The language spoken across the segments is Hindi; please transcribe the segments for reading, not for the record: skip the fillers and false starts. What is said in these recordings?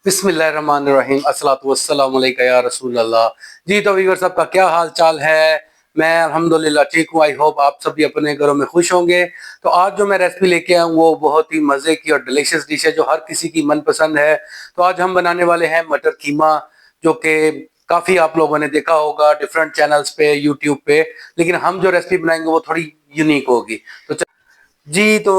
बिस्मिल्लाहिर्रहमानिर्रहीम अस्सलातु वस्सलामु अलैका या रसूल अल्लाह। जी तो व्यूअर्स, सबका क्या हाल चाल है? मैं अल्हम्दुलिल्लाह ठीक हूँ। आई होप आप सभी अपने घरों में खुश होंगे। तो आज जो मैं रेसिपी लेके आया हूँ वो बहुत ही मज़े की और डिलीशियस डिश है जो हर किसी की मनपसंद है। तो आज हम बनाने वाले हैं मटर कीमा, जो कि काफ़ी आप लोगों ने देखा होगा डिफरेंट चैनल्स पे, यूट्यूब पे, लेकिन हम जो रेसिपी बनाएंगे वो थोड़ी यूनिक होगी। तो जी तो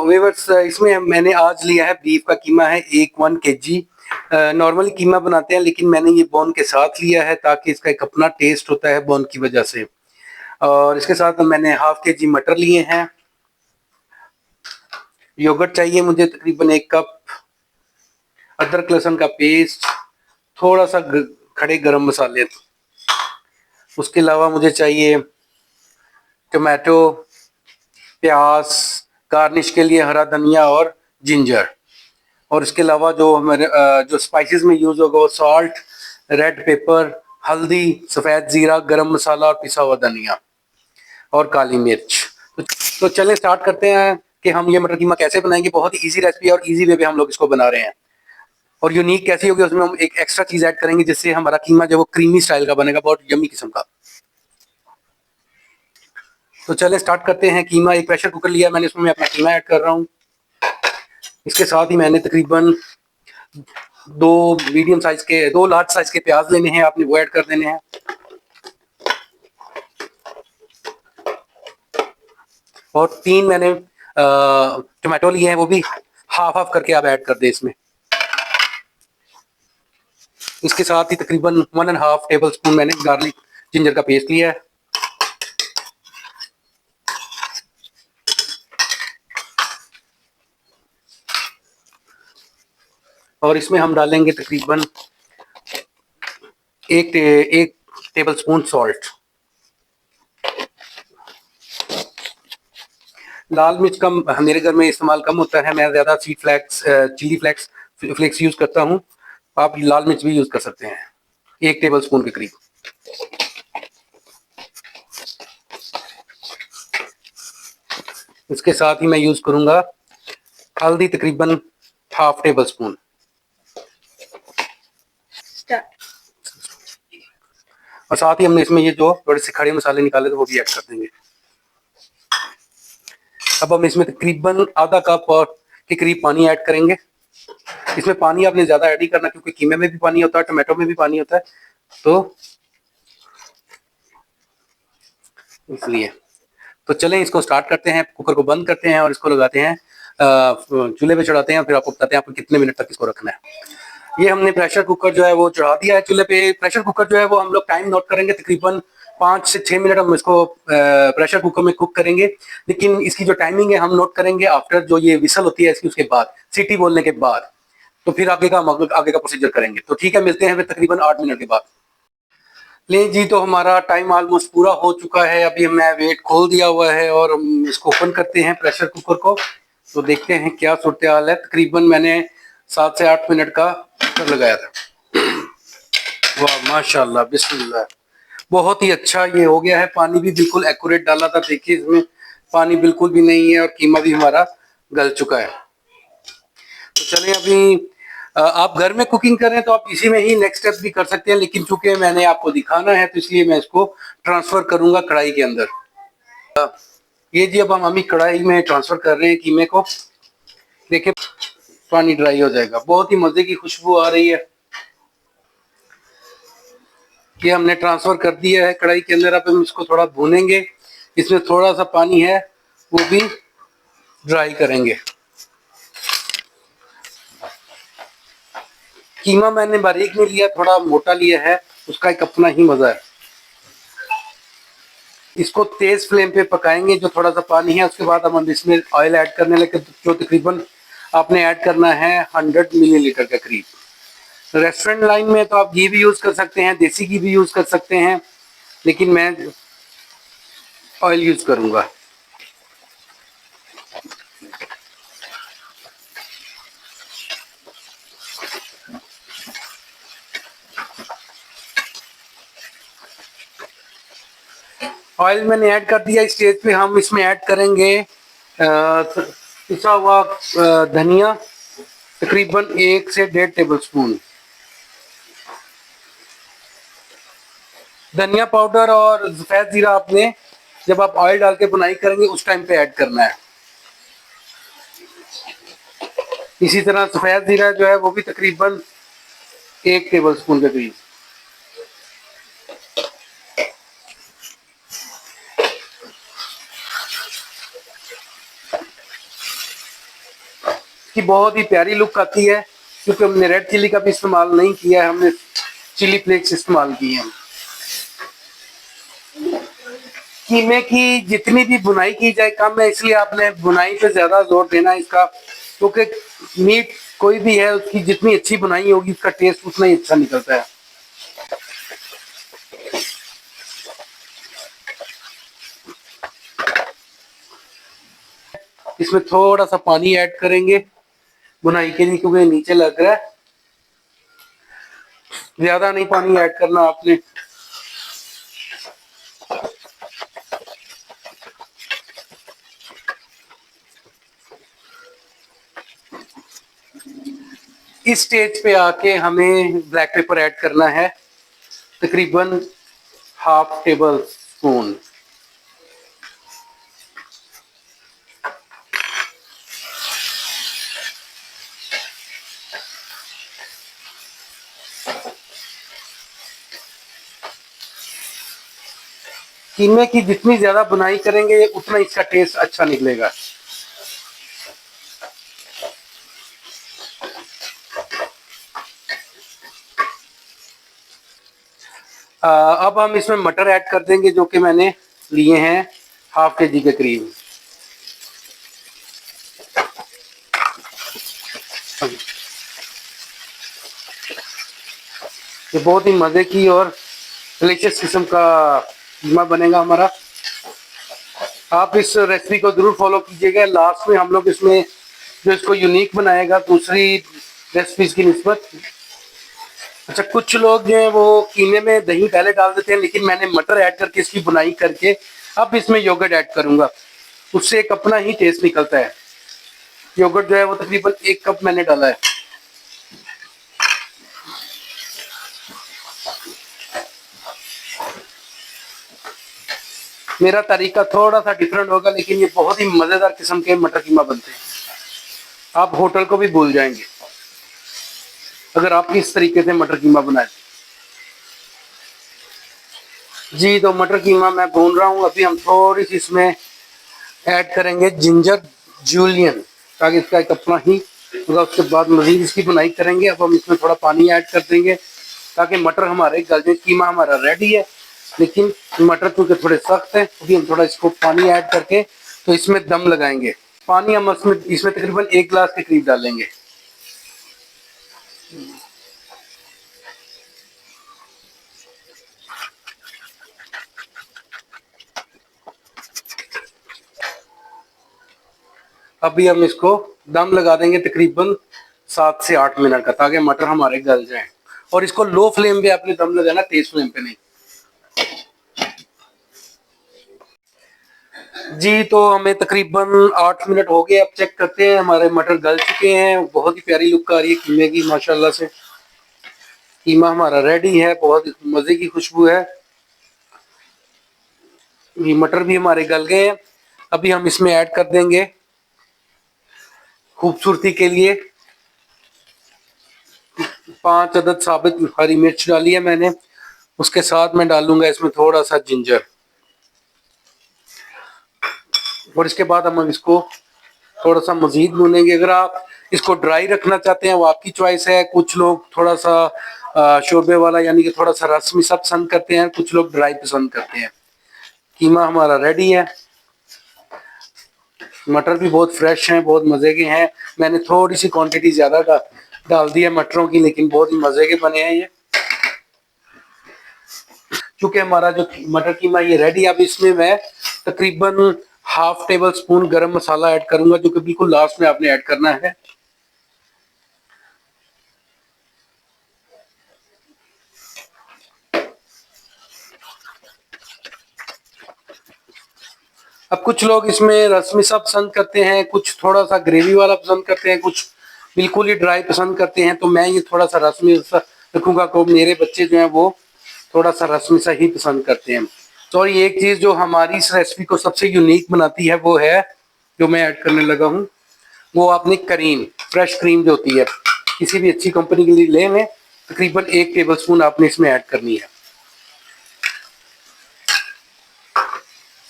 व्यूअर्स, इसमें मैंने आज लिया है बीफ का कीमा है 1 kg। नॉर्मली कीमा बनाते हैं लेकिन मैंने ये बोन के साथ लिया है ताकि इसका एक अपना टेस्ट होता है बोन की वजह से। और इसके साथ मैंने ½ kg मटर लिए हैं। योगर्ट चाहिए मुझे तकरीबन 1 कप। अदरक लहसुन का पेस्ट, थोड़ा सा खड़े गरम मसाले। उसके अलावा मुझे चाहिए टमाटो, प्याज, गार्निश के लिए हरा धनिया और जिंजर। और इसके अलावा जो हमारे जो स्पाइसेस में यूज होगा वो सॉल्ट, रेड पेपर, हल्दी, सफ़ेद ज़ीरा, गरम मसाला और पिसा हुआ धनिया और काली मिर्च। तो चलें स्टार्ट करते हैं कि हम ये मटर कीमा कैसे बनाएंगे। बहुत ही इजी रेसिपी और इजी वे पे हम लोग इसको बना रहे हैं। और यूनिक कैसी होगी, उसमें हम एक एक्स्ट्रा चीज़ ऐड करेंगे जिससे हमारा कीमा जो वो क्रीमी स्टाइल का बनेगा, बहुत यमी किस्म का। तो चलें स्टार्ट करते हैं। कीमा, एक प्रेशर कुकर लिया मैंने, उसमें मैं अपना कीमा ऐड कर रहा हूँ। इसके साथ ही मैंने तकरीबन दो लार्ज साइज के प्याज लेने हैं, आपने वो ऐड कर देने हैं। और 3 मैंने टमाटो लिए हैं, वो भी हाफ हाफ करके आप ऐड कर दें इसमें। इसके साथ ही तकरीबन 1.5 टेबल स्पून मैंने गार्लिक जिंजर का पेस्ट लिया है। और इसमें हम डालेंगे तकरीबन एक टेबल स्पून सॉल्ट। लाल मिर्च कम मेरे घर में इस्तेमाल कम होता है, मैं ज़्यादा चिली फ्लेक्स यूज़ करता हूँ। आप लाल मिर्च भी यूज़ कर सकते हैं, 1 टेबल स्पून के करीब। इसके साथ ही मैं यूज़ करूँगा हल्दी, तकरीबन ½ टेबल स्पून। और साथ ही हमने इसमें ये जो थोड़े से खड़े मसाले निकाले थे वो भी ऐड कर देंगे। अब हम इसमें तकरीबन आधा कप और के करीब पानी ऐड करेंगे। इसमें पानी आपने ज़्यादा ऐड ही करना क्योंकि कीमे में भी पानी होता है, टमाटो में भी पानी होता है, तो इसलिए। तो चलें इसको स्टार्ट करते हैं, कुकर को बंद करते हैं और इसको लगाते हैं चूल्हे पे चढ़ाते हैं। फिर आपको बताते हैं आपको कितने मिनट तक इसको रखना है। ये हमने प्रेशर कुकर जो है वो चढ़ा दिया है चूल्हे पे। प्रेशर कुकर जो है वो हम लोग टाइम नोट करेंगे, तकरीबन 5 से 6 मिनट हम इसको प्रेशर कुकर में कुक करेंगे। लेकिन इसकी जो टाइमिंग है हम नोट करेंगे आफ्टर जो ये विसल होती है इसकी, उसके बाद सीटी बोलने के बाद। तो फिर आगे का प्रोसीजर करेंगे। तो ठीक है, मिलते हैं फिर तकरीबन 8 मिनट के बाद। ले जी, तो हमारा टाइम ऑलमोस्ट पूरा हो चुका है। अभी मैं वेट खोल दिया हुआ है और हम इसको ओपन करते हैं प्रेशर कुकर को। तो देखते हैं क्या सूरत हाल है। तकरीबन मैंने 7 से 8 मिनट का कुकर लगाया था। वाह माशाल्लाह, बिस्मिल्लाह, बहुत ही अच्छा ये हो गया है। पानी भी बिल्कुल एक्यूरेट डाला था, देखिए इसमें पानी बिल्कुल भी नहीं है और कीमा भी हमारा गल चुका है। तो चलिए अभी आप घर में कुकिंग कर रहे हैं तो आप इसी में ही नेक्स्ट स्टेप भी कर सकते हैं, लेकिन चूंकि मैंने आपको दिखाना है तो इसलिए मैं इसको ट्रांसफर करूंगा कढ़ाई के अंदर। ये जी, अब हम अभी कढ़ाई में ट्रांसफर कर रहे हैं कीमे को। देखिए पानी ड्राई हो जाएगा, बहुत ही मजे की खुशबू आ रही है। ये हमने ट्रांसफर कर दिया है कढ़ाई के अंदर। अब हम इसको थोड़ा भूनेंगे, इसमें थोड़ा सा पानी है वो भी ड्राई करेंगे। कीमा मैंने बारीक नहीं लिया, थोड़ा मोटा लिया है, उसका एक अपना ही मजा है। इसको तेज फ्लेम पे पकाएंगे। जो थोड़ा सा पानी है उसके बाद हम इसमें ऑयल ऐड करने लगे, जो तकरीबन आपने ऐड करना है 100 मिलीलीटर के करीब। रेस्टोरेंट लाइन में तो आप घी भी यूज़ कर सकते हैं, देसी घी भी यूज़ कर सकते हैं, लेकिन मैं ऑयल यूज़ करूँगा। ऑयल मैंने ऐड कर दिया। इस स्टेज पे हम इसमें ऐड करेंगे पिसा हुआ धनिया, तकरीबन 1 से 1.5 टेबल स्पून। धनिया पाउडर और सफेद जीरा आपने जब आप ऑयल डाल के बुनाई करेंगे उस टाइम पे ऐड करना है। इसी तरह सफेद जीरा जो है वो भी तकरीबन 1 टेबल स्पून के करीब। की बहुत ही प्यारी लुक आती है क्योंकि हमने रेड चिली का भी इस्तेमाल नहीं किया है, हमने चिली फ्लेक्स इस्तेमाल किए हैं। कीमे की जितनी भी बुनाई की जाए कम है, इसलिए आपने बुनाई पे ज्यादा जोर देना है इसका, क्योंकि मीट कोई भी है उसकी जितनी अच्छी बुनाई होगी उसका टेस्ट उतना ही अच्छा निकलता है। इसमें थोड़ा सा पानी ऐड करेंगे बुनाई के लिए क्योंकि नीचे लग रहा है, ज्यादा नहीं पानी ऐड करना आपने। इस स्टेज पे आके हमें ब्लैक पेपर ऐड करना है तकरीबन हाफ टेबल स्पून। कीमे की जितनी ज्यादा बुनाई करेंगे उतना इसका टेस्ट अच्छा निकलेगा। अब हम इसमें मटर ऐड कर देंगे जो कि मैंने लिए हैं हाफ के जी के करीब। ये बहुत ही मजे की और डिलीशियस किस्म का कीमा बनेगा हमारा। आप इस रेसिपी को जरूर फॉलो कीजिएगा। लास्ट में हम लोग इसमें जो इसको यूनिक बनाएगा दूसरी रेसिपीज की निस्बत। अच्छा, कुछ लोग जो है वो कीमे में दही पहले डाल देते हैं, लेकिन मैंने मटर ऐड करके इसकी बुनाई करके अब इसमें योगर्ट ऐड करूंगा, उससे एक अपना ही टेस्ट निकलता है। योगर्ट जो है वो तकरीबन 1 कप मैंने डाला है। मेरा तरीका थोड़ा सा डिफरेंट होगा लेकिन ये बहुत ही मजेदार किस्म के मटर कीमा बनते हैं। आप होटल को भी भूल जाएंगे अगर आप इस तरीके से मटर कीमा बनाए। जी, तो मटर कीमा मैं भून रहा हूँ। अभी हम थोड़ी सी इसमें ऐड करेंगे जिंजर जूलियन ताकि इसका एक अपना ही होगा। उसके बाद मजीद इसकी बुनाई करेंगे। अब हम इसमें थोड़ा पानी ऐड कर देंगे ताकि मटर हमारे गल जाए। कीमा हमारा रेडी है लेकिन मटर क्योंकि थोड़े सख्त हैं, अभी हम थोड़ा इसको पानी ऐड करके तो इसमें दम लगाएंगे। पानी हम इसमें तकरीबन 1 गिलास के करीब डालेंगे। अभी हम इसको दम लगा देंगे तकरीबन 7 से 8 मिनट का, ताकि मटर हमारे गल जाएं। और इसको लो फ्लेम पे आपने दम लगाना, तेज फ्लेम पे नहीं। जी, तो हमें तकरीबन 8 मिनट हो गए। अब चेक करते हैं, हमारे मटर गल चुके हैं। बहुत ही प्यारी लुक आ रही है कीमे की माशाल्लाह से। कीमा हमारा रेडी है, बहुत मजे की खुशबू है। ये मटर भी हमारे गल गए हैं। अभी हम इसमें ऐड कर देंगे खूबसूरती के लिए 5 अदद साबित हरी मिर्च डाली है मैंने। उसके साथ मैं डालूंगा इसमें थोड़ा सा जिंजर। और इसके बाद हम इसको थोड़ा सा मजीद भूनेंगे। अगर आप इसको ड्राई रखना चाहते हैं वो आपकी चॉइस है। कुछ लोग थोड़ा सा शोरबे वाला यानी कि थोड़ा सा रस मिसा पसंद करते हैं, कुछ लोग ड्राई पसंद करते हैं। कीमा हमारा रेडी है। मटर भी बहुत फ्रेश हैं, बहुत मजे के हैं। मैंने थोड़ी सी क्वांटिटी ज्यादा डाल दी है मटरों की, लेकिन बहुत ही मजे के बने हैं ये। क्योंकि हमारा जो मटर कीमा ये रेडी है, अब इसमें मैं तकरीबन हाफ टेबल स्पून गरम मसाला ऐड करूंगा जो कि बिल्कुल लास्ट में आपने ऐड करना है। अब कुछ लोग इसमें रसमिसा पसंद करते हैं, कुछ थोड़ा सा ग्रेवी वाला पसंद करते हैं, कुछ बिल्कुल ही ड्राई पसंद करते हैं, तो मैं ये थोड़ा सा रस्मी सा रखूंगा, को मेरे बच्चे जो हैं वो थोड़ा सा रस्मी सा ही पसंद करते हैं। तो और ये एक चीज़ जो हमारी इस रेसिपी को सबसे यूनिक बनाती है वो है, जो मैं ऐड करने लगा हूँ, वो अपनी क्रीम, फ्रेश क्रीम जो होती है, किसी भी अच्छी कंपनी के लिए ले लें, तकरीबन 1 टेबलस्पून आपने इसमें ऐड करनी है।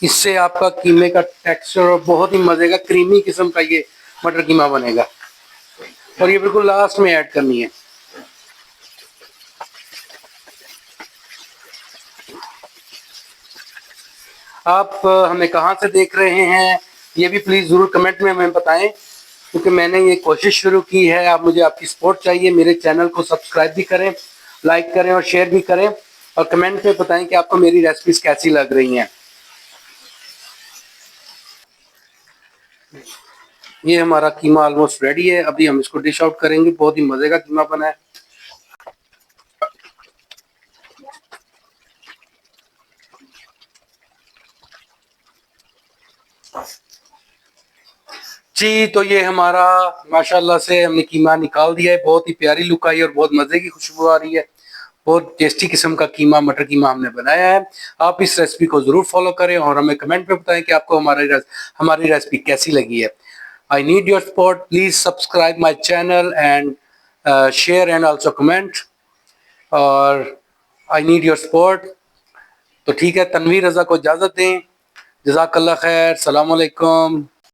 इससे आपका कीमे का टेक्सचर बहुत ही मजे का क्रीमी किस्म का ये मटर कीमा बनेगा। और ये बिल्कुल लास्ट में ऐड करनी है। आप हमें कहाँ से देख रहे हैं ये भी प्लीज़ ज़रूर कमेंट में हमें बताएं, क्योंकि मैंने ये कोशिश शुरू की है। आप मुझे आपकी सपोर्ट चाहिए। मेरे चैनल को सब्सक्राइब भी करें, लाइक करें और शेयर भी करें, और कमेंट में बताएं कि आपको मेरी रेसिपीज कैसी लग रही हैं। ये हमारा कीमा ऑलमोस्ट रेडी है। अभी हम इसको डिश आउट करेंगे। बहुत ही मज़े का कीमा बना है। जी, तो ये हमारा माशाल्लाह से हमने कीमा निकाल दिया है। बहुत ही प्यारी लुक आई और बहुत मज़े की खुशबू आ रही है। बहुत टेस्टी किस्म का कीमा, मटर कीमा हमने बनाया है। आप इस रेसिपी को ज़रूर फॉलो करें और हमें कमेंट में बताएं कि आपको हमारी रेसिपी कैसी लगी है। I need your support. Please subscribe my channel and share and also comment. और आई नीड योर सपोर्ट। तो ठीक है, तनवीर रज़ा को इजाज़त दें। जज़ाकल्लाह खैर। सलाम अलैकुम।